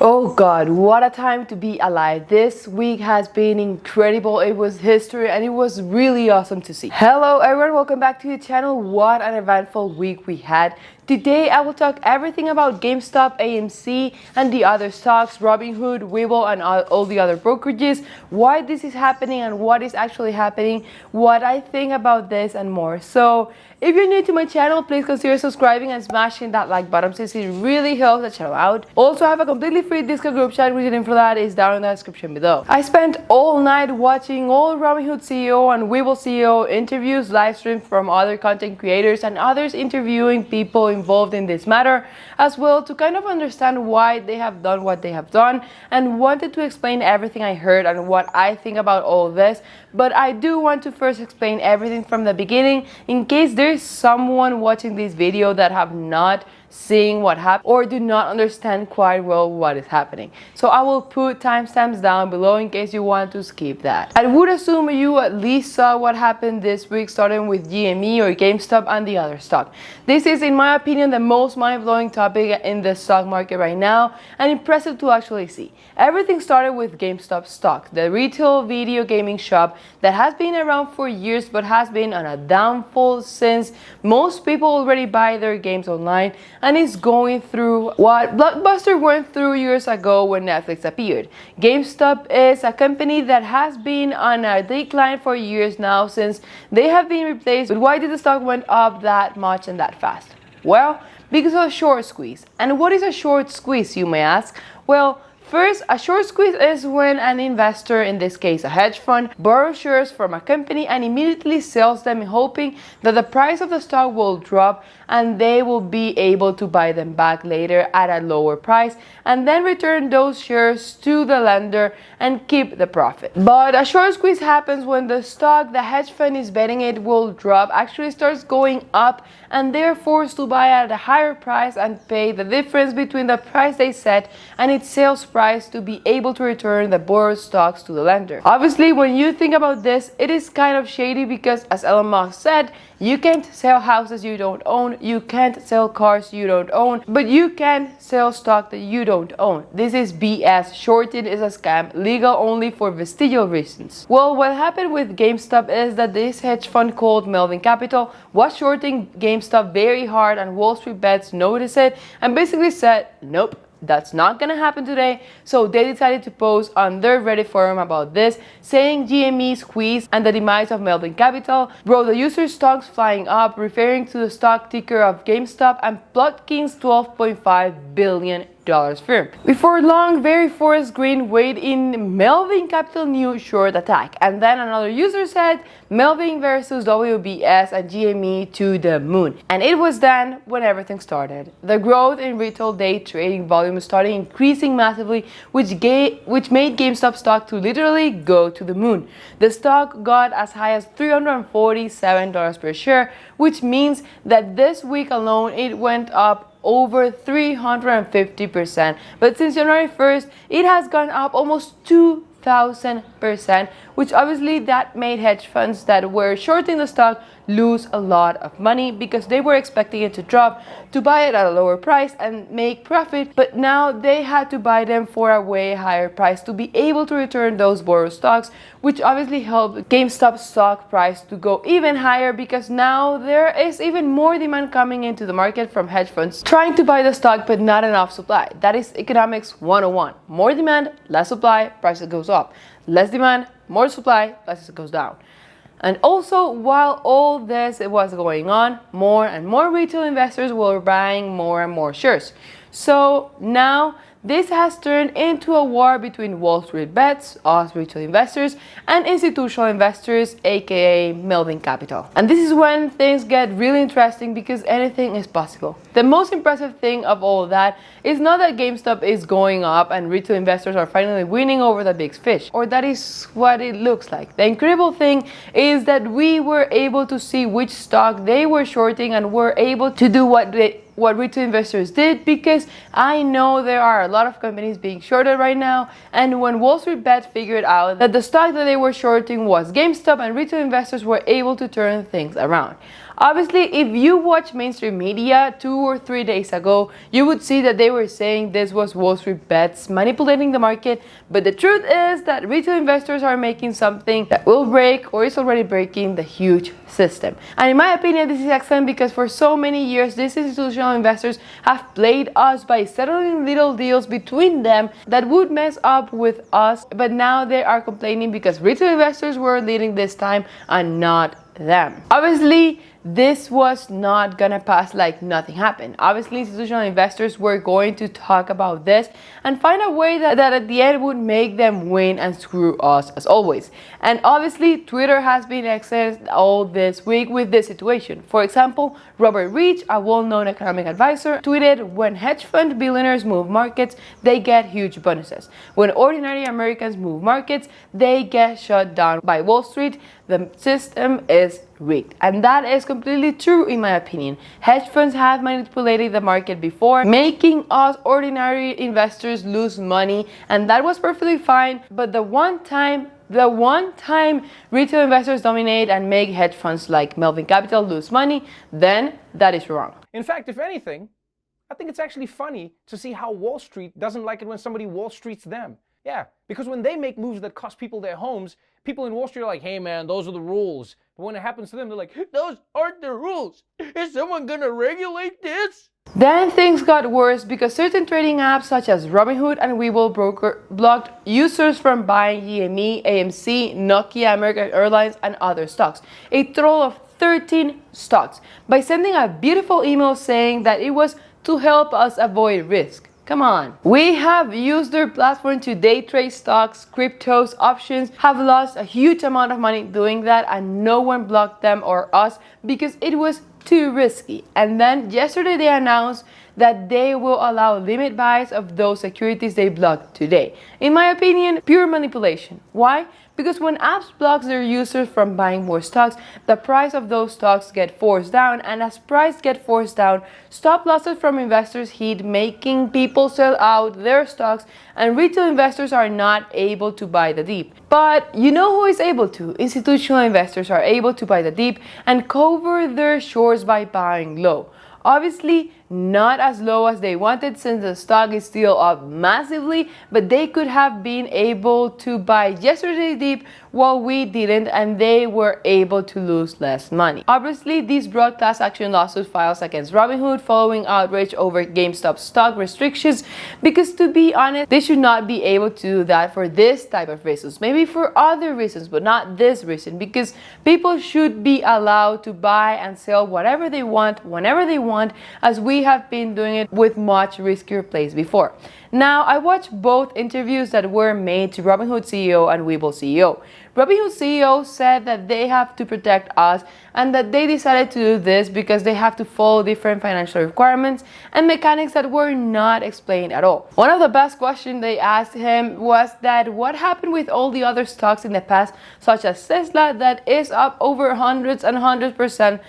Oh God, what a time to be alive. This week has been incredible. It was history and it was really awesome to see. Hello everyone, welcome back to the channel. What an eventful week we had. Today I will talk everything about GameStop, AMC, and the other stocks, Robinhood, Webull, and all the other brokerages, why this is happening and what is actually happening, what I think about this and more. So if you're new to my channel, please consider subscribing and smashing that like button since it really helps the channel out. Also, I have a completely free Discord group chat, which the link for that is down in the description below. I spent all night watching all Robinhood CEO and Webull CEO interviews, live streams from other content creators and others interviewing people involved in this matter as well, to kind of understand why they have done what they have done, and wanted to explain everything I heard and what I think about all this. But I do want to first explain everything from the beginning in case there is someone watching this video that have not seeing what happened or do not understand quite well what is happening. So I will put timestamps down below in case you want to skip that. I would assume you at least saw what happened this week, starting with GME or GameStop and the other stock. This is, in my opinion, the most mind-blowing topic in the stock market right now, and impressive to actually see. Everything started with GameStop stock, the retail video gaming shop that has been around for years but has been on a downfall since most people already buy their games online, and is going through what Blockbuster went through years ago when Netflix appeared. GameStop is a company that has been on a decline for years now since they have been replaced. But why did the stock went up that much and that fast? Well, because of a short squeeze. And what is a short squeeze, you may ask? Well, first, a short squeeze is when an investor, in this case a hedge fund, borrows shares from a company and immediately sells them, hoping that the price of the stock will drop and they will be able to buy them back later at a lower price and then return those shares to the lender and keep the profit. But a short squeeze happens when the stock the hedge fund is betting it will drop actually starts going up, and they're forced to buy at a higher price and pay the difference between the price they set and its sales price to be able to return the borrowed stocks to the lender. Obviously, when you think about this, it is kind of shady because, as Elon Musk said, you can't sell houses you don't own, you can't sell cars you don't own, but you can sell stock that you don't own. This is BS. Shorting is a scam, legal only for vestigial reasons. Well, what happened with GameStop is that this hedge fund called Melvin Capital was shorting GameStop very hard, and WallStreetBets noticed it and basically said, nope, that's not gonna happen today. So they decided to post on their Reddit forum about this, saying GME squeeze and the demise of Melvin Capital brought the user's stocks flying up, referring to the stock ticker of GameStop and Plotkin's $12.5 billion firm. Before long, very Forest Green weighed in Melvin Capital new short attack, and then another user said Melvin versus WBS and GME to the moon. And it was then when everything started. The growth in retail day trading volume started increasing massively, which made GameStop stock to literally go to the moon. The stock got as high as $347 per share, which means that this week alone it went up over 350%, but since January 1st it has gone up almost 2,000%, which obviously that made hedge funds that were shorting the stock lose a lot of money because they were expecting it to drop to buy it at a lower price and make profit, but now they had to buy them for a way higher price to be able to return those borrowed stocks, which obviously helped GameStop's stock price to go even higher because now there is even more demand coming into the market from hedge funds trying to buy the stock but not enough supply. That is economics 101. More demand, less supply, prices goes up. Less demand, more supply, prices goes down. And also, while all this was going on, more and more retail investors were buying more and more shares. So now this has turned into a war between WallStreetBets, us retail investors, and institutional investors, aka Melvin Capital. And this is when things get really interesting because anything is possible. The most impressive thing of all that is not that GameStop is going up and retail investors are finally winning over the big fish, or that is what it looks like. The incredible thing is that we were able to see which stock they were shorting and were able to do what retail investors did, because I know there are a lot of companies being shorted right now, and when WallStreetBets figured out that the stock that they were shorting was GameStop and retail investors were able to turn things around. Obviously, if you watch mainstream media 2 or 3 days ago, you would see that they were saying this was WallStreetBets manipulating the market, but the truth is that retail investors are making something that will break or is already breaking the huge system. And in my opinion, this is excellent because for so many years, these institutional investors have played us by settling little deals between them that would mess up with us, but now they are complaining because retail investors were leading this time and not them. Obviously, this was not gonna pass like nothing happened. Obviously, institutional investors were going to talk about this and find a way that at the end would make them win and screw us as always. And obviously, Twitter has been excellent all this week with this situation. For example, Robert Reich, a well-known economic advisor, tweeted, "When hedge fund billionaires move markets, they get huge bonuses. When ordinary Americans move markets, they get shut down by Wall Street. The system is rigged." And that is completely true in my opinion. Hedge funds have manipulated the market before, making us ordinary investors lose money, and that was perfectly fine. But the one time retail investors dominate and make hedge funds like Melvin Capital lose money, then that is wrong. In fact, if anything, I think it's actually funny to see how Wall Street doesn't like it when somebody Wall Streets them. Yeah, because when they make moves that cost people their homes, people in Wall Street are like, "Hey man, those are the rules." But when it happens to them, they're like, "Those aren't the rules. Is someone gonna regulate this?" Then things got worse because certain trading apps such as Robinhood and Webull blocked users from buying GME, AMC, Nokia, American Airlines, and other stocks. A total of 13 stocks, by sending a beautiful email saying that it was to help us avoid risk. Come on. We have used their platform to day trade stocks, cryptos, options, have lost a huge amount of money doing that, and no one blocked them or us because it was too risky. And then yesterday they announced that they will allow limit buys of those securities they blocked today. In my opinion, pure manipulation. Why? Because when apps blocks their users from buying more stocks, the price of those stocks get forced down, and as price get forced down, stop losses from investors hit, making people sell out their stocks, and retail investors are not able to buy the dip. But you know who is able to? Institutional investors are able to buy the dip and cover their shorts by buying low. Obviously, not as low as they wanted since the stock is still up massively, but they could have been able to buy yesterday's dip while we didn't, and they were able to lose less money. Obviously, these brought class action lawsuit files against Robinhood following outrage over GameStop stock restrictions, because to be honest, they should not be able to do that for this type of reasons. Maybe for other reasons, but not this reason, because people should be allowed to buy and sell whatever they want, whenever they want, as we have been doing it with much riskier plays before. Now, I watched both interviews that were made to Robinhood CEO and Webull CEO. Robinhood CEO said that they have to protect us and that they decided to do this because they have to follow different financial requirements and mechanics that were not explained at all. One of the best questions they asked him was that what happened with all the other stocks in the past, such as Tesla, that is up over hundreds and hundreds%,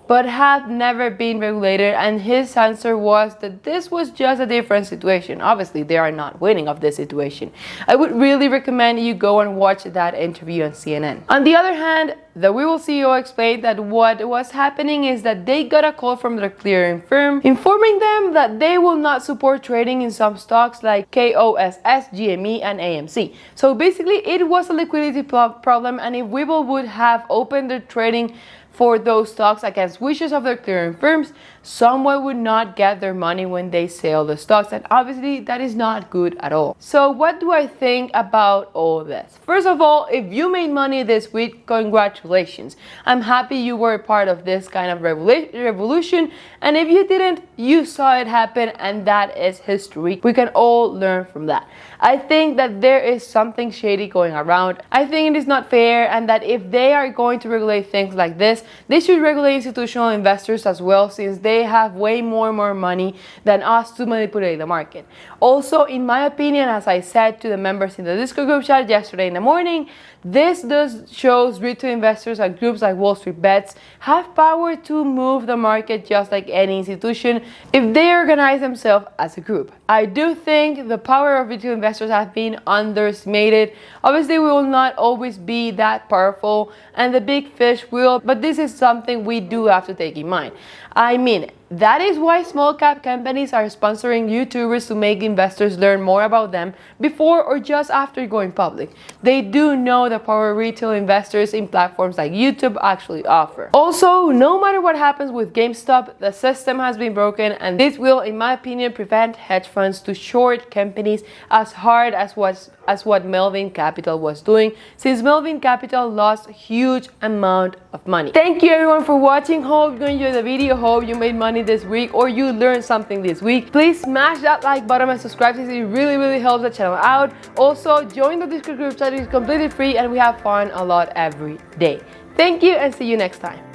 but have never been regulated, and his answer was that this was just a different situation. Obviously, they are not winning of this situation. I would really recommend you go and watch that interview on CNN. On the other hand, the Webull CEO explained that what was happening is that they got a call from their clearing firm informing them that they will not support trading in some stocks like KOSS, GME, and AMC. So basically, it was a liquidity problem, and if Webull would have opened their trading for those stocks against wishes of their clearing firms, someone would not get their money when they sell the stocks, and obviously that is not good at all. So what do I think about all this? First of all, if you made money this week, congratulations. I'm happy you were a part of this kind of revolution, and if you didn't, you saw it happen, and that is history. We can all learn from that. I think that there is something shady going around. I think it is not fair, and that if they are going to regulate things like this, they should regulate institutional investors as well, since they they have way more money than us to manipulate the market. Also, in my opinion, as I said to the members in the Discord group chat yesterday in the morning, this does shows retail investors and groups like WallStreetBets have power to move the market just like any institution if they organize themselves as a group. I do think the power of retail investors has been underestimated. Obviously, we will not always be that powerful and the big fish will, but this is something we do have to take in mind. I mean, that is why small cap companies are sponsoring YouTubers to make investors learn more about them before or just after going public. They do know the power retail investors in platforms like YouTube actually offer. Also, no matter what happens with GameStop, the system has been broken, and this will, in my opinion, prevent hedge funds to short companies as hard as what Melvin Capital was doing, since Melvin Capital lost a huge amount of money. Thank you everyone for watching. Hope you enjoyed the video. Hope you made money this week or you learned something this week. Please smash that like button and subscribe since it really helps the channel out. Also, join the Discord group chat. It's completely free and we have fun a lot every day. Thank you and see you next time.